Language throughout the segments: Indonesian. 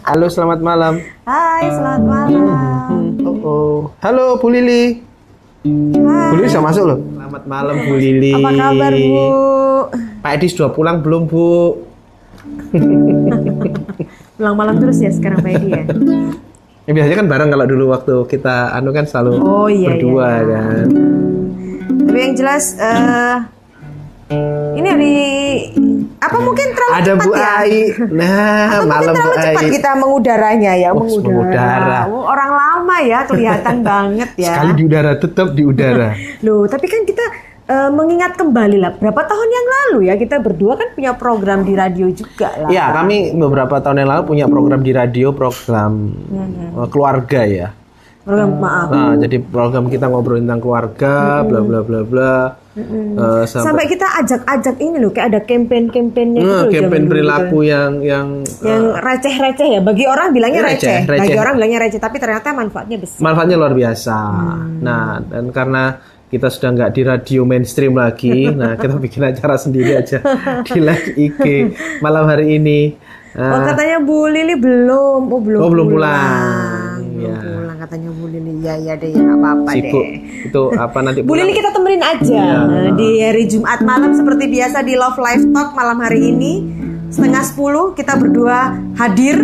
Halo, selamat malam. Hai, selamat malam. Halo, Bu Lili. Hai. Bu Lili sudah masuk loh. Selamat malam, Bu Lili. Apa kabar, Bu? Pak Edi sudah pulang belum, Bu? Pulang malam terus ya sekarang Pak Edi ya? Ya, biasanya kan bareng kalau dulu waktu kita kan selalu berdua iya. kan. Tapi yang jelas ini hari apa mungkin terlalu ada cepat Bu ya? Ai. Nah, Atau malam mungkin Bu terlalu cepat Ai. kita mengudaranya ya, mengudara. Oh, orang lama ya, kelihatan banget ya. Sekali di udara, tetap di udara. Loh, tapi kan kita mengingat kembali lah, berapa tahun yang lalu ya kita berdua kan punya program di radio juga lah. Ya, kami beberapa tahun yang lalu punya program di radio, program keluarga ya. Program maaf. Nah, jadi program kita ngobrol tentang keluarga, bla bla bla bla. Sampai kita ajak-ajak ini loh, kayak ada campaign-campaignnya gitu loh, campaign zaman perilaku dulu yang yang receh-receh ya. Bagi orang bilangnya receh. bagi orang bilangnya receh, tapi ternyata manfaatnya besar. manfaatnya luar biasa. Nah, dan karena kita sudah nggak di radio mainstream lagi, nah kita bikin acara sendiri aja di live IG malam hari ini. Oh, katanya Bu Lili belum, belum pulang. Belum pulang katanya Bu Lili. Ya deh, nggak apa-apa Sibuk. deh. Itu apa nanti Bu Lili kita temenin aja di hari Jumat malam seperti biasa di Love Live Talk malam hari ini 9:30 kita berdua hadir.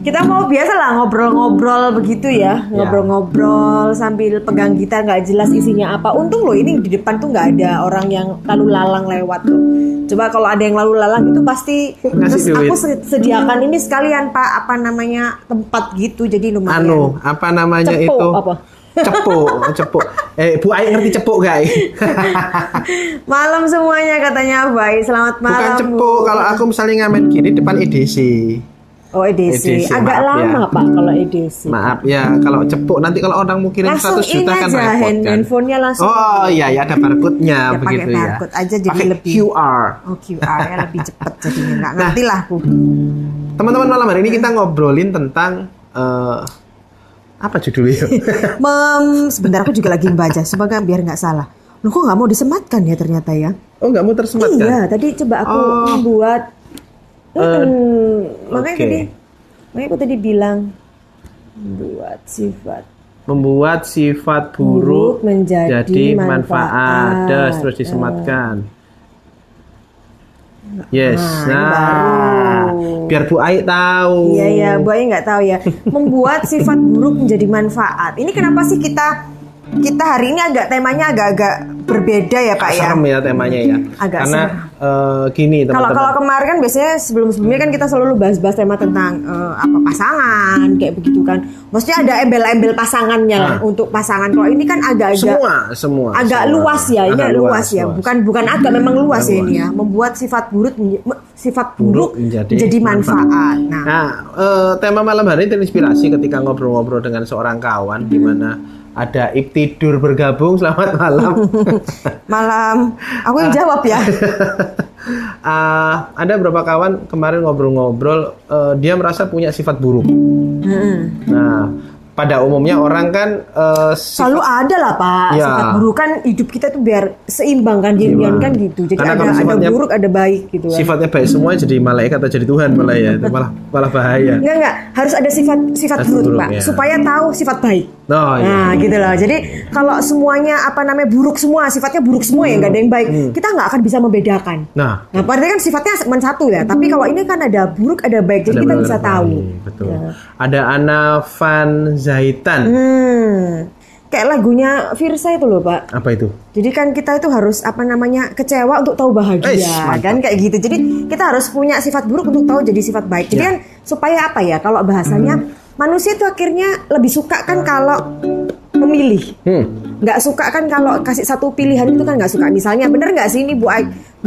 Kita mau biasa lah ngobrol-ngobrol begitu ya, ngobrol-ngobrol sambil pegang gitar, nggak jelas isinya apa. Untung loh ini di depan tuh nggak ada orang yang lalu lalang lewat tuh. Coba kalau ada yang lalu lalang itu pasti terus aku sediakan ini sekalian Pak, apa namanya, tempat gitu, jadi lumayan. Apa namanya Cepuk, itu? apa? Cepuk. Bu Ai ngerti cepuk gak? Malam semuanya katanya Bu Ai. Selamat malam. Bukan cepuk, kalau aku misalnya ngamen gini depan EDC. Oh, EDC. Agak lama ya, Pak kalau EDC. Maaf ya, kalau cepuk nanti kalau orang mau kirim 100 juta kan repot kan. Handphonenya langsung. Oh iya ya, ada barcode-nya begitu pakai barcode aja jadi pakai lebih QR. Oh, QR ya lebih cepat jadinya. Nggak ngerti lah aku. Teman-teman, malam hari ini kita ngobrolin tentang apa judulnya? Sebentar aku juga lagi membaca, semoga biar nggak salah. Loh, kok nggak mau disematkan ya ternyata ya? Oh, nggak mau tersematkan? Iya, tadi coba aku membuat. Makanya aku tadi bilang membuat sifat buruk menjadi manfaat. Terus disematkan. Yes. Biar Bu Ai tahu. Iya, Bu Ai nggak tahu ya. Membuat sifat buruk menjadi manfaat. Ini kenapa sih kita hari ini temanya agak berbeda ya Pak ya? Serem ya temanya ya. Karena gini teman-teman. Kalau kemarin kan biasanya sebelumnya kan kita selalu bahas tema tentang pasangan kayak begitu kan. Maksudnya ada embel-embel pasangannya lah untuk pasangan. Kalau ini kan agak-agak semua agak semua. luas ya. Ini agak luas ya. Bukan agak, memang luas ya ini ya. Membuat sifat buruk menjadi manfaat. Nah, tema malam hari ini terinspirasi ketika ngobrol-ngobrol dengan seorang kawan di mana ada Ibtidur bergabung. Selamat malam. Malam. Aku yang jawab ya. Ada beberapa kawan kemarin ngobrol-ngobrol, dia merasa punya sifat buruk. Nah, pada umumnya orang kan selalu ada lah Pak, sifat buruk kan hidup kita tuh biar seimbang kan, yin-yang kan gitu. Jadi ada buruk ada baik gitu kan. Sifatnya baik semua jadi malaikat atau jadi Tuhan malah ya, itu malah bahaya. Enggak, harus ada sifat buruk Pak, supaya tahu sifat baik. Gitu loh. Jadi kalau semuanya buruk semua, sifatnya buruk semua ya, nggak ada yang baik, kita nggak akan bisa membedakan. Nah, berarti kan sifatnya cuma satu ya. Tapi kalau ini kan ada buruk ada baik, jadi kita bisa tahu. Betul. Ada Ana Van Zaitan. Kayak lagunya Virsa itu loh Pak. Apa itu? Jadi kan kita itu harus kecewa untuk tahu bahagia kan kayak gitu. Jadi kita harus punya sifat buruk untuk tahu jadi sifat baik. Jadi kan supaya apa ya? Kalau bahasanya manusia itu akhirnya lebih suka kan kalau memilih. Nggak suka kan kalau kasih satu pilihan itu kan nggak suka. Misalnya bener nggak sih ini Bu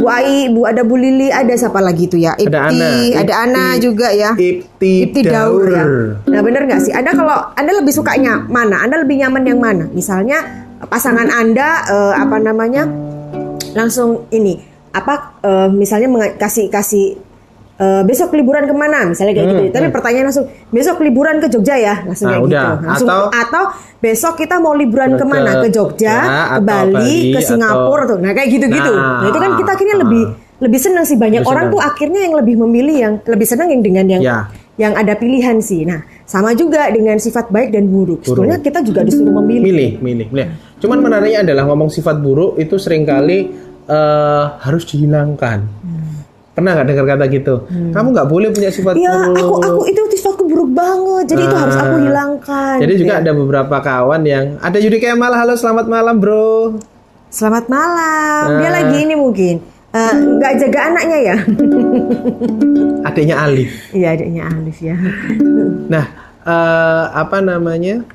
Ai, ada Bu Lili, ada siapa lagi itu ya? Ada Ana juga ya. Ibti Daur ya. Nah bener nggak sih? Ada kalau Anda lebih sukanya mana? Anda lebih nyaman yang mana? Misalnya pasangan Anda langsung ini misalnya kasih besok liburan kemana misalnya kayak gitu. Tapi pertanyaan langsung besok liburan ke Jogja ya, langsung kayak gitu. Atau besok kita mau liburan kemana? Ke Jogja, ke Bali, ke Singapura tuh. Nah kayak gitu-gitu. Nah itu kan kita akhirnya lebih senang sih, banyak Lebih orang senang. tuh akhirnya yang lebih memilih yang lebih senang yang dengan yang Ya. yang ada pilihan sih. Nah, sama juga dengan sifat baik dan buruk. Sebetulnya kita juga disuruh memilih. milih. Cuman menariknya adalah ngomong sifat buruk itu seringkali harus dihilangkan. Pernah nggak dengar kata gitu? Kamu nggak boleh punya sifat Iya, buruk. aku itu sifatku buruk banget. Jadi itu harus aku hilangkan. Jadi gitu juga ya. ada beberapa kawan yang ada Yudi Kemal, halo selamat malam bro. Selamat malam. Dia lagi ini mungkin nggak jaga anaknya ya. Adiknya Alif. Iya, adiknya Alif ya. Nah, apa namanya?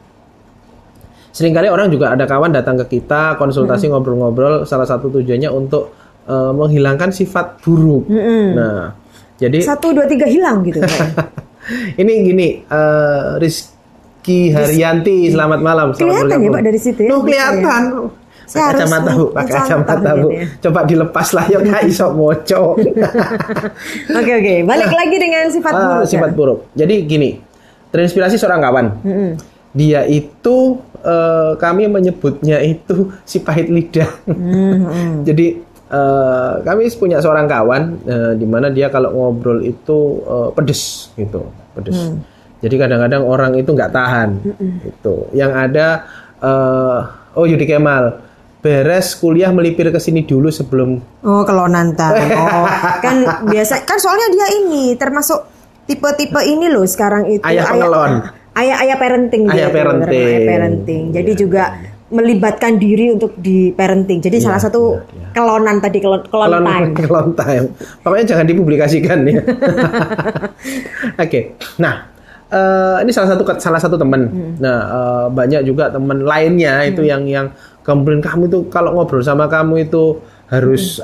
Seringkali orang juga ada kawan datang ke kita konsultasi ngobrol-ngobrol. Salah satu tujuannya untuk menghilangkan sifat buruk. Nah, jadi 1, 2, 3 hilang gitu. ini gini, Rizky Haryanti, selamat malam. Selamat Kelihatan ya bergabung. Pak dari situ ya? Tuh kelihatan. Saya Pakai harus kacamata bu, pakai kacamata bu. gitu ya. Coba dilepas lah ya Kak Isok moco. Oke, balik lagi dengan sifat buruk. Sifat buruk. Jadi gini, terinspirasi seorang kawan. Dia itu kami menyebutnya itu si pahit lidah. Jadi kami punya seorang kawan di mana dia kalau ngobrol itu pedes gitu, pedes. Jadi kadang-kadang orang itu nggak tahan. Itu. Yang ada Yudi Kemal beres kuliah melipir ke sini dulu sebelum kelonan kan biasa kan soalnya dia ini termasuk tipe-tipe ini loh sekarang itu ayah pengelon. Ayah parenting dia. Ayah parenting. Ayah parenting. Jadi juga melibatkan diri untuk di parenting. Jadi salah satu kelonan tadi kelon time. Kelon time. Pokoknya jangan dipublikasikan ya. Oke. Nah, ini salah satu teman. Nah, banyak juga teman lainnya itu yang komplain kamu itu kalau ngobrol sama kamu itu harus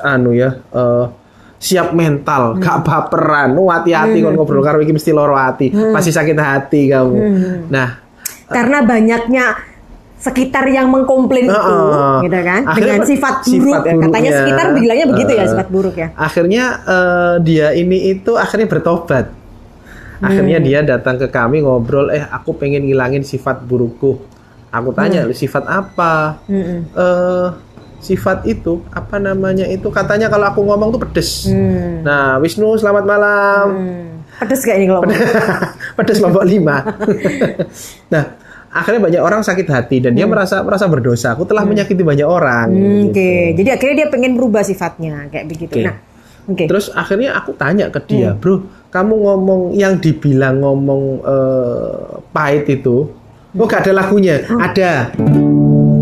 siap mental, gak baperan. Hati-hati kalau ngobrol karo iki mesti loro hati, pasti sakit hati kamu. Nah, karena banyaknya sekitar yang mengkomplain itu, gitu kan? Akhirnya dengan sifat buruk. Katanya sekitar bilangnya begitu ya, sifat buruk ya. Akhirnya dia ini itu akhirnya bertobat. Akhirnya dia datang ke kami ngobrol, aku pengen ngilangin sifat burukku. Aku tanya, sifat apa? Sifat itu apa namanya itu katanya kalau aku ngomong tuh pedes. Nah, Wisnu selamat malam. Pedes gak ini kalau pedes kelompok 5. Nah, akhirnya banyak orang sakit hati dan dia merasa berdosa. Aku telah menyakiti banyak orang. Oke. Jadi akhirnya dia pengen berubah sifatnya kayak begitu. Nah, terus akhirnya aku tanya ke dia, bro, kamu ngomong yang dibilang ngomong pahit itu, gak ada lagunya? Ada.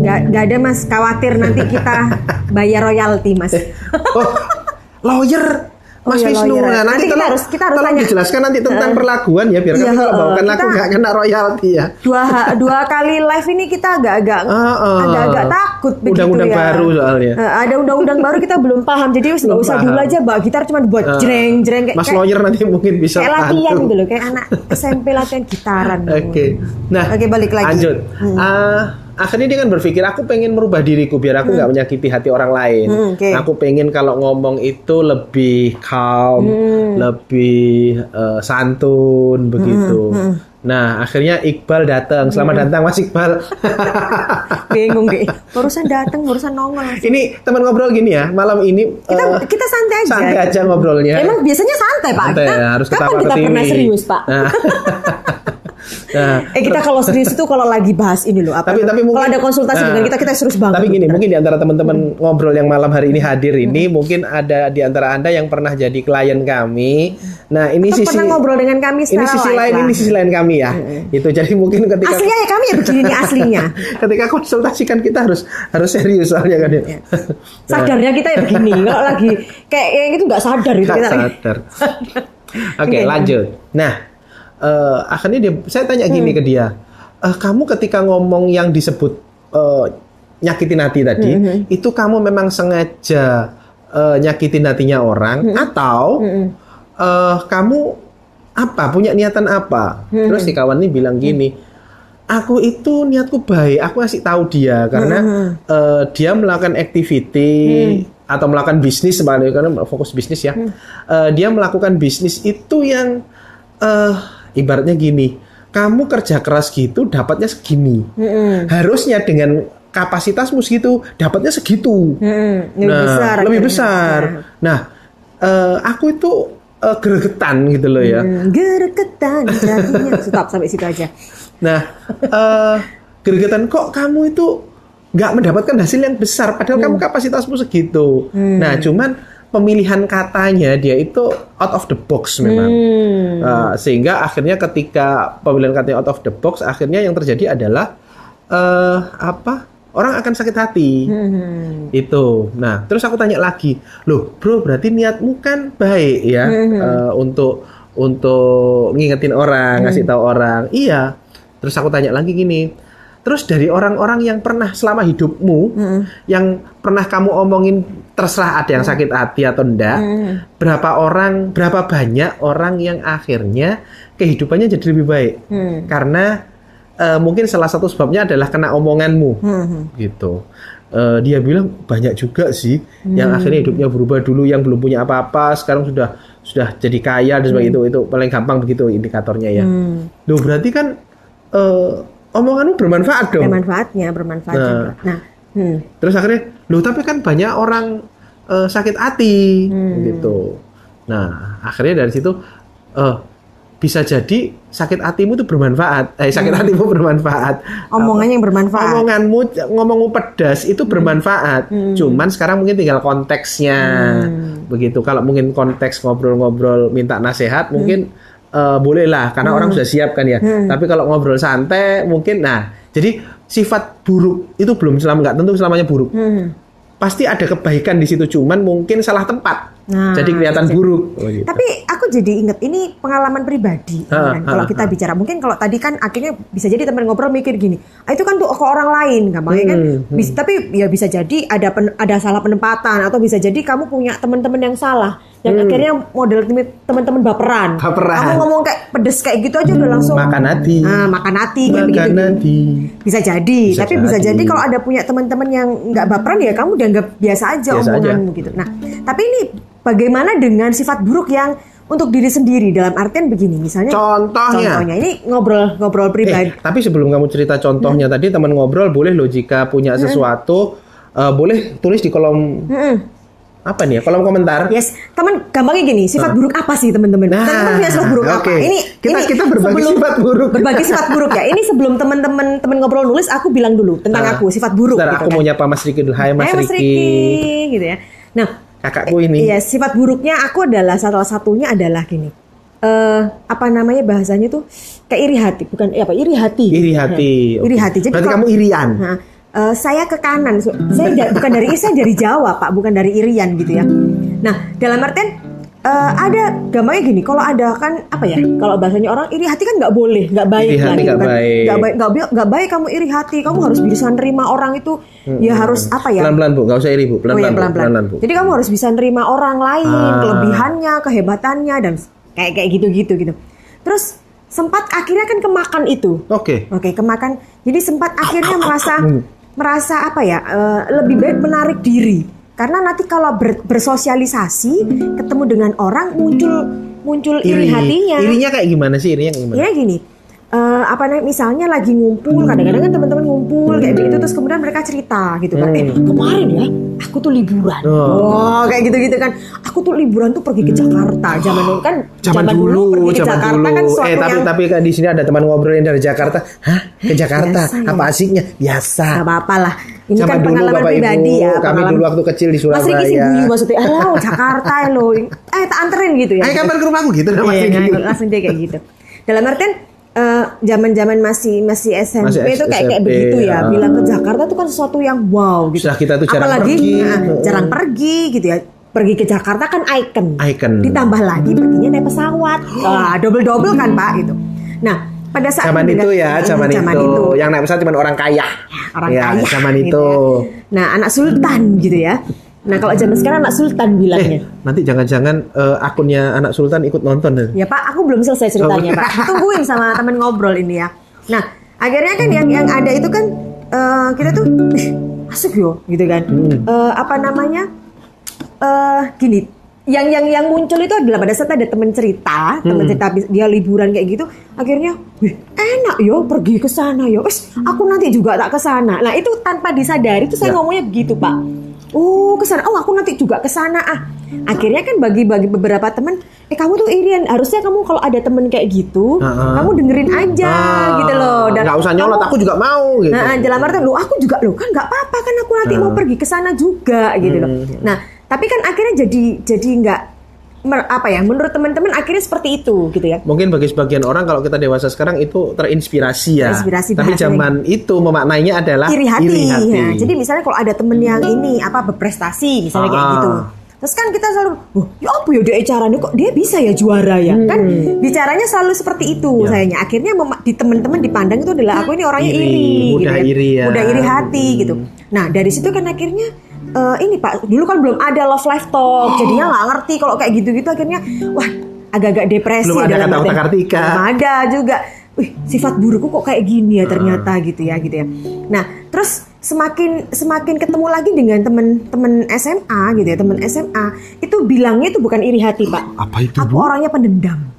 Nggak ada mas, khawatir nanti kita bayar royalti mas. Lawyer Mas Wisnu. Lawyer. Nanti kita harus tolong tanya. dijelaskan nanti tentang perlakuan ya biar kami kalau bawakan lagu nggak kena royalti ya. Dua kali live ini kita agak takut begitu undang-undang ya. baru soalnya. Ada undang-undang baru kita belum paham. Jadi nggak usah dulu aja bawa gitar cuma buat jreng-jreng Mas Lawyer nanti mungkin bisa kayak latihan gitu loh, kayak anak SMP latihan gitaran. Oke. Nah, balik lagi. Lanjut. Akhirnya dia kan berpikir aku pengen merubah diriku biar aku nggak menyakiti hati orang lain. Aku pengen kalau ngomong itu lebih calm, lebih santun begitu. Nah, akhirnya Iqbal datang. Selamat datang Mas Iqbal. Bingung deh. Barusan datang, barusan nongol. Ini teman ngobrol gini ya. Malam ini kita santai aja. Santai aja ngobrolnya. Emang biasanya santai, Pak. Santai, harus kapan kita pernah serius, Pak? Kita kalau serius itu kalau lagi bahas ini loh. Tapi mungkin, kalau ada konsultasi dengan kita serius banget. Tapi gini, mungkin di antara teman-teman ngobrol yang malam hari ini hadir ini, mungkin ada di antara Anda yang pernah jadi klien kami. Nah, ini atau pernah ngobrol dengan kami secara ini sisi lain kami ya. Itu jadi mungkin ketika aslinya ya kami ya begini nih aslinya. Ketika konsultasikan kita harus serius soalnya kan ya. Sadarnya kita ya begini. Kalau lagi kayak yang itu nggak sadar gitu kita. Sadar. Oke, lanjut. Nah, akhirnya saya tanya gini ke dia, kamu ketika ngomong yang disebut nyakitin hati tadi, itu kamu memang sengaja nyakitin hatinya orang atau kamu punya niatan apa? Terus si kawan ini bilang gini, aku itu niatku baik, aku ngasih tahu dia karena dia melakukan activity atau melakukan bisnis sebenarnya karena fokus bisnis ya. Dia melakukan bisnis itu yang ibaratnya gini, kamu kerja keras gitu dapatnya segini. Harusnya dengan kapasitasmu segitu dapatnya segitu. Lebih besar. Nah, aku itu gregetan gitu loh ya. Gregetan jadinya. Stop sampai situ aja. Nah, gregetan kok kamu itu nggak mendapatkan hasil yang besar, padahal kamu kapasitasmu segitu. Nah, cuman pemilihan katanya dia itu out of the box memang. Sehingga akhirnya ketika pemilihan katanya out of the box, akhirnya yang terjadi adalah orang akan sakit hati. Itu. Nah, terus aku tanya lagi, loh bro, berarti niatmu kan baik ya, untuk ngingetin orang, ngasih tahu orang. Iya. Terus aku tanya lagi gini, terus dari orang-orang yang pernah selama hidupmu, yang pernah kamu omongin, terserah ada yang sakit hati atau enggak, berapa banyak orang yang akhirnya kehidupannya jadi lebih baik, karena mungkin salah satu sebabnya adalah kena omonganmu, gitu. Dia bilang banyak juga sih yang akhirnya hidupnya berubah, dulu yang belum punya apa-apa sekarang sudah jadi kaya dan sebagainya. Itu paling gampang begitu indikatornya ya. Loh berarti kan omonganmu bermanfaat dong. Bermanfaat juga. Nah, terus akhirnya, loh tapi kan banyak orang sakit hati, gitu. Nah akhirnya dari situ bisa jadi sakit hatimu itu bermanfaat. Sakit hatimu bermanfaat. Omongannya yang bermanfaat. Ngomongmu pedas itu bermanfaat. Cuman sekarang mungkin tinggal konteksnya. Begitu. Kalau mungkin konteks ngobrol-ngobrol minta nasihat mungkin boleh lah, karena orang sudah siap kan ya. Tapi kalau ngobrol santai mungkin, jadi sifat buruk itu nggak tentu selamanya buruk. Pasti ada kebaikan di situ, cuman mungkin salah tempat. Jadi kelihatan buruk. Gitu. Tapi aku jadi inget ini pengalaman pribadi. Kalau kita bicara, mungkin kalau tadi kan akhirnya bisa jadi teman ngobrol mikir gini, itu kan tuh ke orang lain, gampangnya kan. Tapi ya bisa jadi ada salah penempatan, atau bisa jadi kamu punya teman-teman yang salah. Dan akhirnya model teman-teman baperan. Kamu ngomong kayak pedes kayak gitu aja udah langsung makan hati. Makan hati kayak begitu. Bisa jadi. Tapi bisa jadi kalau ada punya teman-teman yang nggak baperan, ya kamu dianggap biasa aja omonganmu gitu. Nah, tapi ini bagaimana dengan sifat buruk yang untuk diri sendiri, dalam artian begini, misalnya contohnya ini ngobrol pribadi. Tapi sebelum kamu cerita contohnya tadi, teman ngobrol boleh loh jika punya sesuatu boleh tulis di kolom apa nih ya, kolom komentar. Yes, teman gampangnya gini, sifat buruk apa sih teman-teman? Teman-teman punya sifat buruk apa? Ini kita berbagi sifat buruk. Berbagi sifat buruk ya. Ini sebelum teman ngobrol nulis, aku bilang dulu tentang aku sifat buruk. Gitu aku mau nyapa Mas Riki dulu. Hai Mas Riki, gitu ya. Nah, kakakku ini. Iya, sifat buruknya aku adalah salah satunya adalah gini. Apa namanya bahasanya tuh kayak iri hati, bukan iri hati. Iri hati. Jadi berarti kamu irian. Saya ke kanan, saya bukan dari Jawa Pak, bukan dari Irian gitu ya. Nah, dalam artian ada gampangnya gini, kalau ada kan apa ya, kalau bahasanya orang iri hati kan nggak boleh, nggak baik lah, nggak baik kamu iri hati, kamu harus bisa nerima orang itu, ya harus apa ya? Pelan-pelan Bu, nggak usah iri Bu, pelan-pelan Bu. Jadi kamu harus bisa nerima orang lain, kelebihannya, kehebatannya dan kayak gitu. Terus sempat akhirnya kan kemakan itu. Oke, kemakan. Jadi sempat akhirnya merasa apa ya, lebih baik menarik diri, karena nanti kalau bersosialisasi ketemu dengan orang muncul iri hatinya. Irinya kayak gimana sih? Irinya gini, misalnya lagi ngumpul, kadang-kadang kan teman-teman ngumpul kayak begitu, terus kemudian mereka cerita gitu kan, kemarin ya aku tuh liburan, kayak gitu kan, aku tuh liburan tuh pergi ke Jakarta, zaman dulu pergi ke Jakarta kan suatu tapi di sini ada teman ngobrolin dari Jakarta, ke Jakarta, biasa, apa asiknya? Biasa. Gak apa-apa lah. Ini zaman kan dulu, pengalaman Bapak pribadi Ibu, ya. Kami dulu waktu kecil di Surabaya. Mas Riki sih guyu maksudnya, Jakarta lo, tak anterin gitu ya. Ayo kapan ke rumahku gitu, langsung dia kayak gitu. Dalam artian zaman-zaman masih SMP itu kayak begitu ya. Bilang ke Jakarta tuh kan sesuatu yang wow gitu. Sudah kita tuh jarang apalagi pergi. Jarang pergi gitu ya. Pergi ke Jakarta kan icon. Ditambah lagi perginya naik pesawat. Double kan Pak gitu. Nah, pada saat zaman itu yang naik pesawat cuma orang kaya. Kaya zaman gitu itu. Ya. Nah, anak sultan gitu ya. Nah, kalau zaman sekarang anak sultan bilangnya. Nanti jangan-jangan akunnya anak sultan ikut nonton. Ya Pak, aku belum selesai ceritanya Pak. Tungguin sama teman ngobrol ini ya. Nah, akhirnya kan yang ada itu kan kita tuh asik yo gitu kan. Gini, yang muncul itu adalah pada saat ada teman cerita dia liburan kayak gitu, akhirnya enak yo pergi ke sana yo, aku nanti juga tak ke sana. Nah, itu tanpa disadari itu saya ngomongnya begitu Pak. Ke sana. Aku nanti juga ke sana Akhirnya kan bagi beberapa teman, kamu tuh irian. Harusnya kamu kalau ada temen kayak gitu, kamu dengerin aja gitu loh. Dan nggak usah nyolot, aku juga mau gitu. Dalam artian, aku juga kan nggak apa-apa kan aku nanti mau pergi ke sana juga gitu loh. Nah, tapi kan akhirnya jadi nggak menurut teman-teman akhirnya seperti itu gitu ya. Mungkin bagi sebagian orang kalau kita dewasa sekarang itu terinspirasi ya. Tapi zaman itu memaknainya adalah iri hati. Ya. Jadi misalnya kalau ada temen yang ini berprestasi misalnya kayak gitu. Terus kan kita selalu, ya apa ya dia caranya kok dia bisa ya juara ya? Kan bicaranya selalu seperti itu sayanya. Akhirnya di teman-teman dipandang itu adalah aku ini orangnya iri mudah gitu iri ya. Mudah iri hati gitu. Nah, dari situ kan akhirnya ini Pak, dulu kan belum ada love life talk, jadinya nggak ngerti kalau kayak gitu-gitu akhirnya, wah agak-agak depresi. Belum ada kata-kata Kartika. Ada juga, sifat burukku kok kayak gini ya ternyata gitu ya. Nah, terus semakin ketemu lagi dengan teman SMA gitu ya, teman SMA itu bilangnya itu bukan iri hati Pak. Apa itu? Aku orangnya pendendam.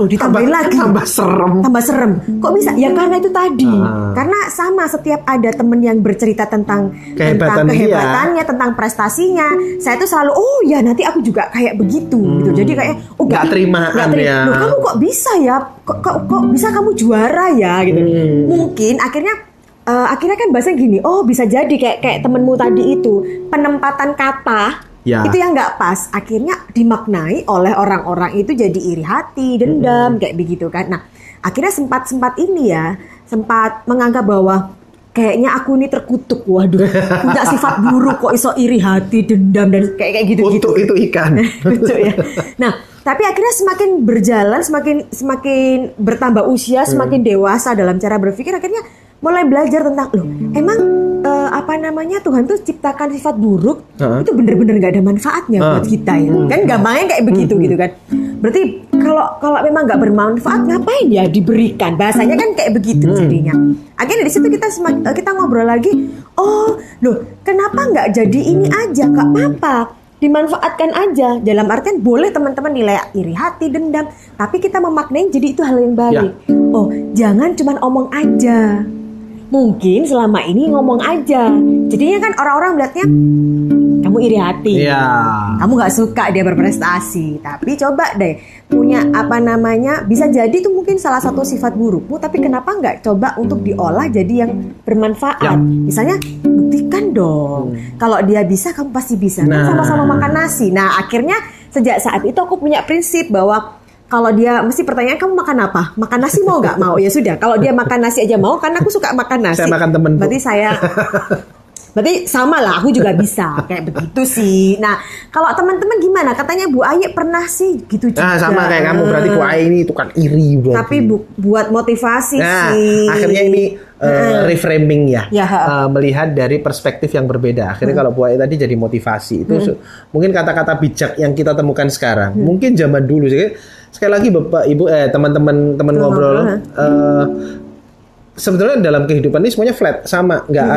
Ditambahin lagi. Tambah serem. Kok bisa? Ya karena itu tadi. Karena sama setiap ada temen yang bercerita tentang kehebatannya, tentang prestasinya, saya tuh selalu ya nanti aku juga kayak begitu gitu. Jadi kayak nggak terima. Loh, kamu kok bisa ya? Kok bisa kamu juara ya gitu. Mungkin akhirnya kan bahasanya gini, bisa jadi kayak temenmu tadi itu penempatan kata itu yang nggak pas, akhirnya dimaknai oleh orang-orang itu jadi iri hati, dendam kayak begitu kan. Nah akhirnya sempat menganggap bahwa kayaknya aku ini terkutuk, waduh punya sifat buruk kok iso iri hati, dendam dan kayak gitu. Untuk itu ikan. Lucu ya. Nah tapi akhirnya semakin berjalan, semakin bertambah usia, semakin dewasa dalam cara berpikir, akhirnya mulai belajar tentang emang Tuhan tuh ciptakan sifat buruk itu bener-bener nggak ada manfaatnya buat kita ya. Kan gampangnya kayak begitu gitu kan. Berarti kalau memang nggak bermanfaat ngapain ya diberikan? Bahasanya kan kayak begitu jadinya. Akhirnya dari situ kita ngobrol lagi. Kenapa nggak jadi ini aja? Nggak apa-apa. Dimanfaatkan aja. Dalam artian boleh teman-teman nilai iri hati, dendam, tapi kita memaknai jadi itu hal yang baik. Jangan cuman omong aja. Mungkin selama ini ngomong aja. Jadinya kan orang-orang melihatnya kamu iri hati. Kamu gak suka dia berprestasi. Tapi coba deh punya bisa jadi itu mungkin salah satu sifat burukmu, tapi kenapa gak coba untuk diolah jadi yang bermanfaat. Misalnya buktikan dong. Kalau dia bisa, kamu pasti bisa. Kan sama-sama makan nasi. Nah akhirnya sejak saat itu aku punya prinsip bahwa kalau dia mesti pertanyaan, kamu makan apa? Makan nasi mau nggak? Mau. Ya sudah. Kalau dia makan nasi aja mau, karena aku suka makan nasi. Saya makan temen. Berarti sama lah, aku juga bisa. Kayak begitu sih. Nah, kalau teman-teman gimana? Katanya Bu Aye pernah sih gitu juga. Sama kayak kamu. Berarti Bu Aye ini tukang iri. Berarti. Tapi buat motivasi sih. Akhirnya ini reframing ya. Melihat dari perspektif yang berbeda. Akhirnya kalau Bu Aye tadi jadi motivasi. Itu mungkin kata-kata bijak yang kita temukan sekarang. Mungkin zaman dulu sih. Sekali lagi Bapak Ibu teman-teman ngobrol sebetulnya dalam kehidupan ini semuanya flat sama, nggak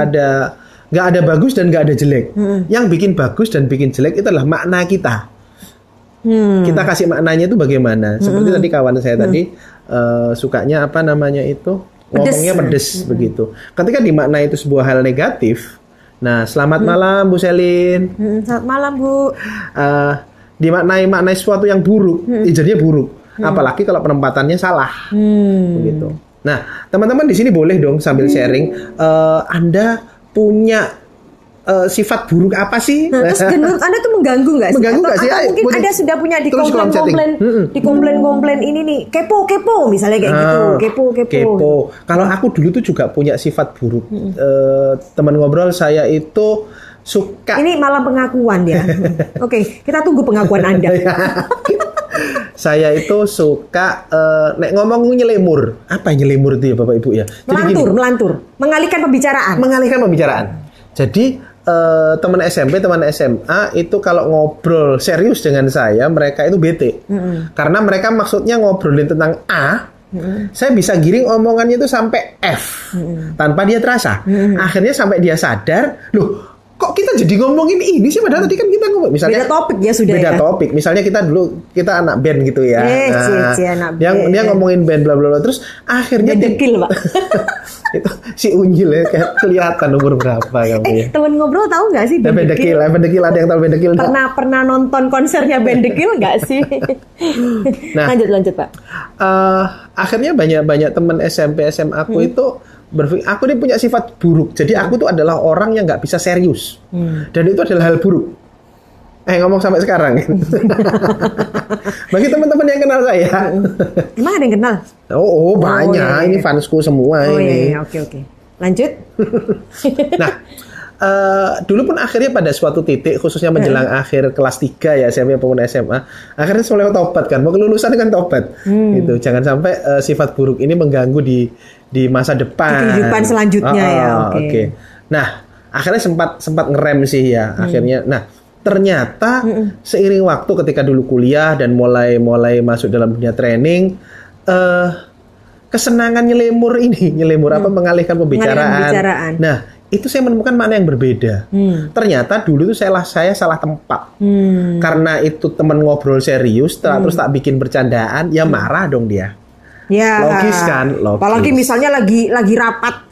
ada bagus dan nggak ada jelek. Yang bikin bagus dan bikin jelek itu adalah makna kita. Kita kasih maknanya itu bagaimana. Seperti tadi kawan saya tadi sukanya ngomongnya pedes begitu. Ketika dimaknai itu sebuah hal negatif. Nah, selamat malam Bu Selin. Selamat malam Bu. Dimaknai sesuatu yang buruk, jadinya buruk. Apalagi kalau penempatannya salah, begitu. Nah, teman-teman di sini boleh dong sambil sharing. Anda punya sifat buruk apa sih? Terus menurut Anda tuh mengganggu nggak sih? Mengganggu nggak sih? Mungkin Anda sudah punya di komplain ini nih, kepo misalnya kayak gitu, kepo. Kalau aku dulu tuh juga punya sifat buruk. Teman ngobrol saya itu suka. Ini malah pengakuan ya. Oke, kita tunggu pengakuan Anda. Saya itu suka nek ngomong nyelemur. Apa nyelemur itu ya Bapak Ibu ya? Melantur. Mengalihkan pembicaraan. Jadi teman SMP, teman SMA itu kalau ngobrol serius dengan saya, mereka itu bete. Karena mereka maksudnya ngobrolin tentang A, saya bisa giring omongannya itu sampai F tanpa dia terasa. Akhirnya sampai dia sadar, loh kok kita jadi ngomongin ini sih, padahal tadi kan kita ngomong misalnya beda topik ya sudah beda ya. topik. Misalnya kita anak band gitu ya. Anak band. Dia ngomongin band bla bla bla, terus akhirnya dekil, Pak. Itu si Unyil ya, kayak kelihatan umur berapa kamu ya. Temen ngobrol tahu nggak sih band Dekil? Band Dekil, ada yang tahu band Dekil? Pernah nonton konsernya band Dekil nggak sih? Nah, lanjut Pak. Akhirnya banyak teman SMP SMA aku itu berpikir, aku ini punya sifat buruk. Jadi aku tuh adalah orang yang nggak bisa serius. Dan itu adalah hal buruk. Ngomong sampai sekarang. Bagi teman-teman yang kenal saya. Emang ada yang kenal? Oh banyak. Iya. Ini fansku semua ini. Iya, oke. Lanjut. Nah, dulu pun akhirnya pada suatu titik, khususnya menjelang akhir kelas 3 ya, SMP maupun SMA, akhirnya mulai tobat kan. Mau kelulusan kan tobat. Gitu. Jangan sampai sifat buruk ini mengganggu di masa depan. Di kehidupan selanjutnya ya. Oke. Nah, akhirnya sempat ngerem sih ya. Akhirnya, nah ternyata seiring waktu ketika dulu kuliah dan mulai masuk dalam dunia training, kesenangan nyelemur apa mengalihkan pembicaraan. Nah, itu saya menemukan makna yang berbeda. Ternyata dulu tuh saya salah tempat. Karena itu teman ngobrol serius, terus tak bikin bercandaan, ya marah dong dia. Ya. Logis kan? Logis. Apalagi misalnya lagi rapat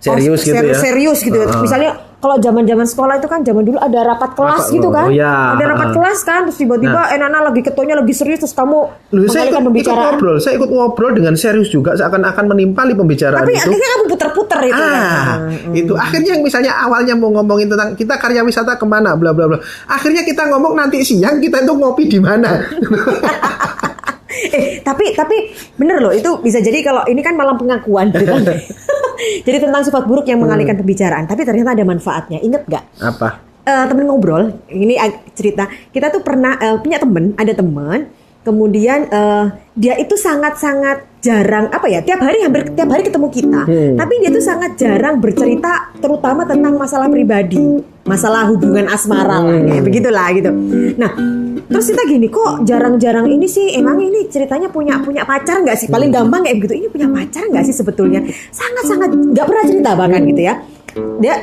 serius gitu ya. Serius gitu. Misalnya kalau zaman sekolah itu kan zaman dulu ada rapat kelas gitu kan. Ya. Ada rapat kelas kan, terus tiba-tiba Nana lagi ketuanya lagi serius, terus kamu mengalihkan pembicaraan. Saya ikut ngobrol dengan serius juga, seakan-akan menimpali pembicaraan tapi itu. Tapi akhirnya kamu puter-puter itu kan. Itu akhirnya yang misalnya awalnya mau ngomongin tentang kita karya wisata kemana bla bla bla. Akhirnya kita ngomong nanti siang kita itu ngopi di mana. Tapi bener loh, itu bisa jadi kalau ini kan malam pengakuan gitu kan. Jadi tentang sifat buruk yang mengalihkan pembicaraan, tapi ternyata ada manfaatnya. Ingat gak? Apa? Temen ngobrol, ini cerita. Kita tuh pernah punya ada teman, kemudian dia itu sangat-sangat jarang hampir tiap hari ketemu kita. Tapi dia tuh sangat jarang bercerita terutama tentang masalah pribadi, masalah hubungan asmara lah, kayak begitulah gitu. Nah, terus kita gini, kok jarang-jarang ini sih, emang ini ceritanya punya pacar nggak sih? Paling gampang kayak begitu, ini punya pacar nggak sih sebetulnya? Sangat-sangat nggak pernah cerita bahkan gitu ya.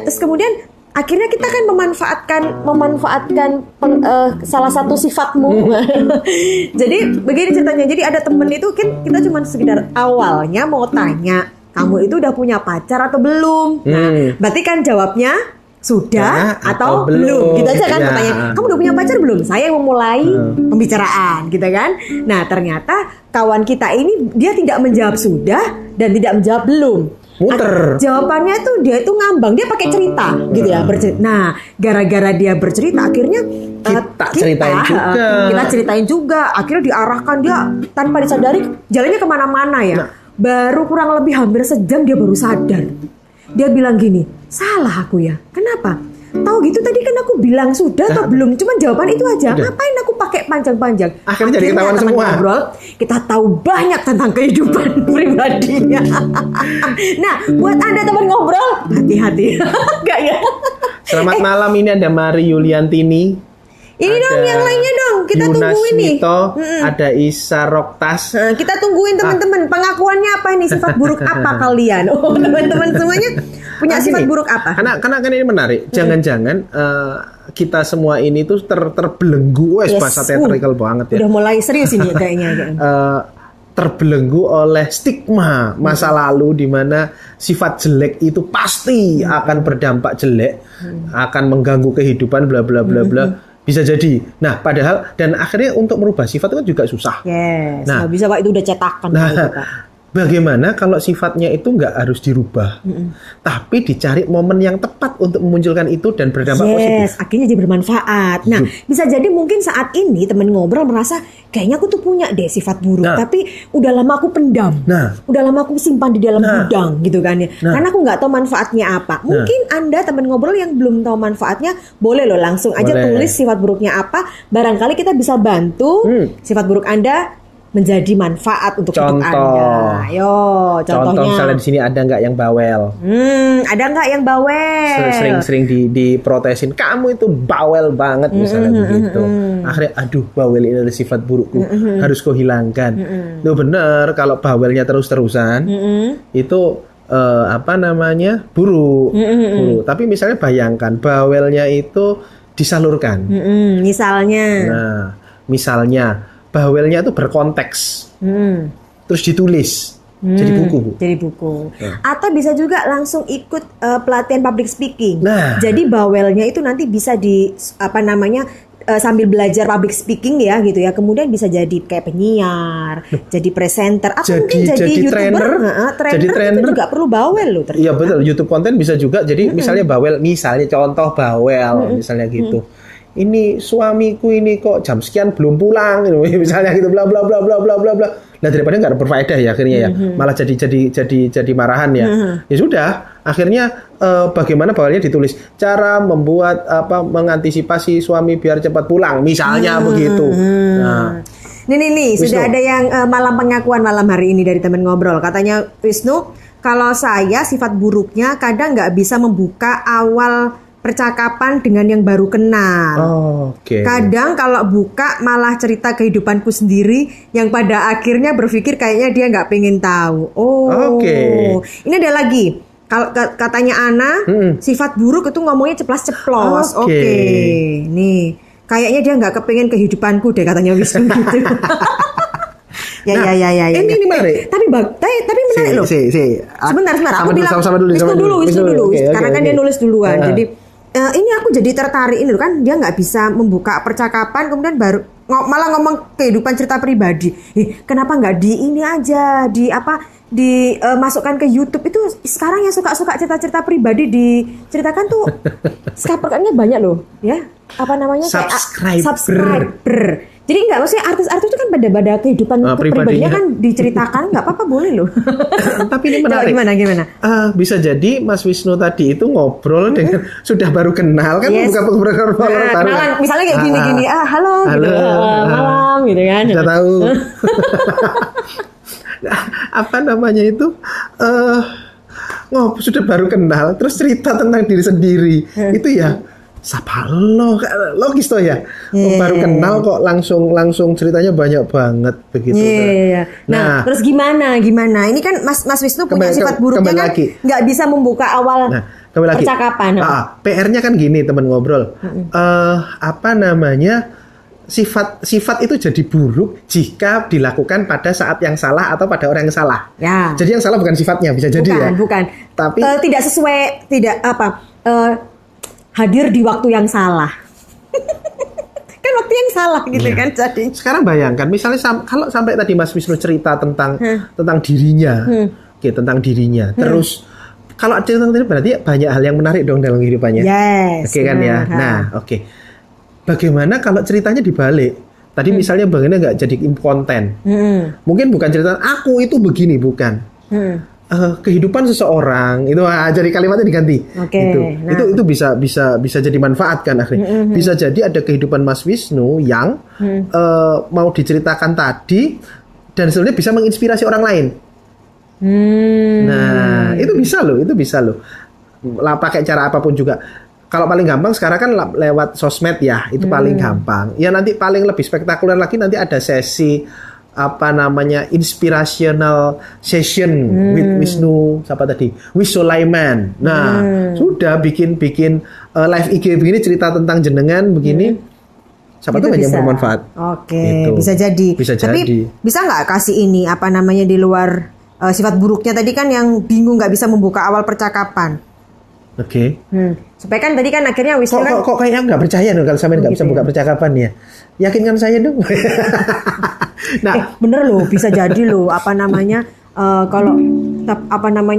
Terus kemudian akhirnya kita kan memanfaatkan salah satu sifatmu. Jadi begini ceritanya. Jadi ada temen itu kan, kita cuma sekedar awalnya mau tanya, kamu itu udah punya pacar atau belum? Nah, berarti kan jawabnya sudah atau belum. Gitu aja kan pertanyaan. Kamu udah punya pacar belum? Saya yang memulai pembicaraan gitu kan. Nah, ternyata kawan kita ini dia tidak menjawab sudah dan tidak menjawab belum. Muter. Jawabannya tuh dia itu ngambang, dia pakai cerita gitu ya. Nah, gara-gara dia bercerita akhirnya kita ceritain juga. Akhirnya diarahkan dia tanpa disadari jalannya kemana-mana ya. Baru kurang lebih hampir sejam dia baru sadar. Dia bilang gini, salah aku ya. Kenapa? Tahu gitu tadi kan aku bilang sudah atau belum, cuman jawaban itu aja. Ngapain aku pakai panjang-panjang? Akhirnya jadi ketahuan semua. Ngobrol, kita tahu banyak tentang kehidupan pribadinya. Nah, buat Anda teman ngobrol, hati-hati. Enggak ya? Selamat malam, ini ada Mari Yuliantini. Ini ada dong yang lainnya dong. Kita tungguin nih. Ada Isa Roktas. Nah, kita tungguin teman-teman. Pengakuannya apa ini? Sifat buruk apa kalian? Oh, teman-teman semuanya punya sifat buruk apa? Karena kan ini menarik. Jangan-jangan kita semua ini tuh terbelenggu, bahasa teatrikal banget ya. Udah mulai serius ini kayaknya. Terbelenggu oleh stigma masa lalu di mana sifat jelek itu pasti akan berdampak jelek, akan mengganggu kehidupan bla bla bla bla. Bisa jadi. Nah, padahal dan akhirnya untuk merubah sifat itu juga susah. Yes. Nah, bisa Pak, itu udah cetakan. Nah, bagaimana kalau sifatnya itu nggak harus dirubah, tapi dicari momen yang tepat untuk memunculkan itu dan berdampak positif. Akhirnya jadi bermanfaat. Nah, bisa jadi mungkin saat ini teman ngobrol merasa kayaknya aku tuh punya deh sifat buruk, tapi udah lama aku pendam, udah lama aku simpan di dalam gudang gitu kan ya. Karena aku nggak tahu manfaatnya apa. Mungkin Anda teman ngobrol yang belum tahu manfaatnya, boleh loh langsung aja tulis sifat buruknya apa. Barangkali kita bisa bantu sifat buruk Anda menjadi manfaat untuk hidup Anda. Ayo, contohnya. Contoh misalnya di sini ada nggak yang bawel? Ada nggak yang bawel? Sering diprotesin. Kamu itu bawel banget misalnya begitu. Akhirnya, aduh, bawel ini adalah sifat burukku. Harus kau hilangkan. Itu benar. Kalau bawelnya terus-terusan, itu buruk. Tapi misalnya bayangkan bawelnya itu disalurkan. Misalnya. Nah, misalnya bawelnya itu berkonteks, terus ditulis. Jadi buku, Bu. Jadi buku. Atau bisa juga langsung ikut pelatihan public speaking. Nah. Jadi bawelnya itu nanti bisa sambil belajar public speaking ya gitu ya. Kemudian bisa jadi kayak penyiar, jadi presenter, atau mungkin jadi YouTuber. Trainer itu juga perlu bawel loh ternyata. Iya betul, YouTube konten bisa juga. Jadi misalnya bawel, misalnya contoh bawel, misalnya gitu. Ini suamiku ini kok jam sekian belum pulang, misalnya gitu, bla bla bla bla bla bla bla. Nah daripada nggak berfaedah ya akhirnya ya, malah jadi marahan ya. Ya sudah, akhirnya bagaimana bawelnya ditulis, cara membuat mengantisipasi suami biar cepat pulang, misalnya begitu. Nah, nih sudah ada yang malam pengakuan malam hari ini dari teman ngobrol. Katanya Wisnu, kalau saya sifat buruknya kadang nggak bisa membuka awal percakapan dengan yang baru kenal. Kadang kalau buka malah cerita kehidupanku sendiri yang pada akhirnya berpikir kayaknya dia nggak pengen tahu. Ini ada lagi. Kalau katanya Ana, sifat buruk itu ngomongnya ceplas-ceplos. Nih kayaknya dia nggak kepengen kehidupanku deh katanya Wisnu gitu. Ya. Ini menarik. Tapi menarik loh. Sebentar. Aku bilang Wisnu dulu. Karena kan dia nulis duluan. Jadi ini aku jadi tertarik ini loh kan, dia nggak bisa membuka percakapan kemudian baru malah ngomong kehidupan cerita pribadi. Kenapa nggak di ini aja dimasukkan ke YouTube itu sekarang yang suka cerita-cerita pribadi diceritakan tuh subscribernya banyak loh ya. Subscriber. Jadi nggak, maksudnya artis-artis itu kan pada kehidupan pribadinya kan diceritakan, nggak apa-apa boleh loh. Tapi ini menarik. Gimana? Bisa jadi Mas Wisnu tadi itu ngobrol dengan sudah baru kenal kan, bukan kenalan. Misalnya kayak gini, halo gitu, malam gitu kan. Sudah tahu. Sudah baru kenal, terus cerita tentang diri sendiri. Itu ya. Sapa lo, logis toh ya. Baru kenal kok langsung ceritanya banyak banget begitu. Nah, terus gimana? Ini kan Mas Wisnu punya sifat buruknya kan nggak bisa membuka awal percakapan. PR-nya kan gini teman ngobrol. Sifat itu jadi buruk jika dilakukan pada saat yang salah atau pada orang yang salah. Ya. Jadi yang salah bukan sifatnya, bisa jadi bukan. Tapi tidak sesuai, hadir di waktu yang salah. Kan waktu yang salah gitu kan jadi. Sekarang bayangkan misalnya kalau sampai tadi Mas Wisnu cerita tentang dirinya. Tentang dirinya. Terus kalau cerita tentang diri berarti banyak hal yang menarik dong dalam kehidupannya. Kan ya. Nah, bagaimana kalau ceritanya dibalik? Tadi misalnya bagaimana nggak jadi konten? Mungkin bukan cerita aku itu begini, bukan. Kehidupan seseorang itu jadi kalimatnya diganti. Itu bisa jadi manfaat kan akhirnya. Bisa jadi ada kehidupan Mas Wisnu yang mau diceritakan tadi dan sebenarnya bisa menginspirasi orang lain. Nah, itu bisa loh. Pakai cara apapun juga. Kalau paling gampang sekarang kan lewat sosmed ya, itu paling gampang. Ya nanti paling lebih spektakuler lagi nanti ada sesi inspirational session with Wisnu Sulaiman. Nah, sudah bikin live IG begini cerita tentang jenengan begini. Siapa tuh banyak bermanfaat. Bisa jadi. Tapi bisa nggak kasih ini di luar sifat buruknya tadi kan yang bingung nggak bisa membuka awal percakapan. Supaya kan tadi kan akhirnya Wisnu kok kayaknya nggak percaya dong kalau sampai nggak bisa buka percakapan ya. Yakinkan saya dong. Nah, bener loh, bisa jadi loh kalau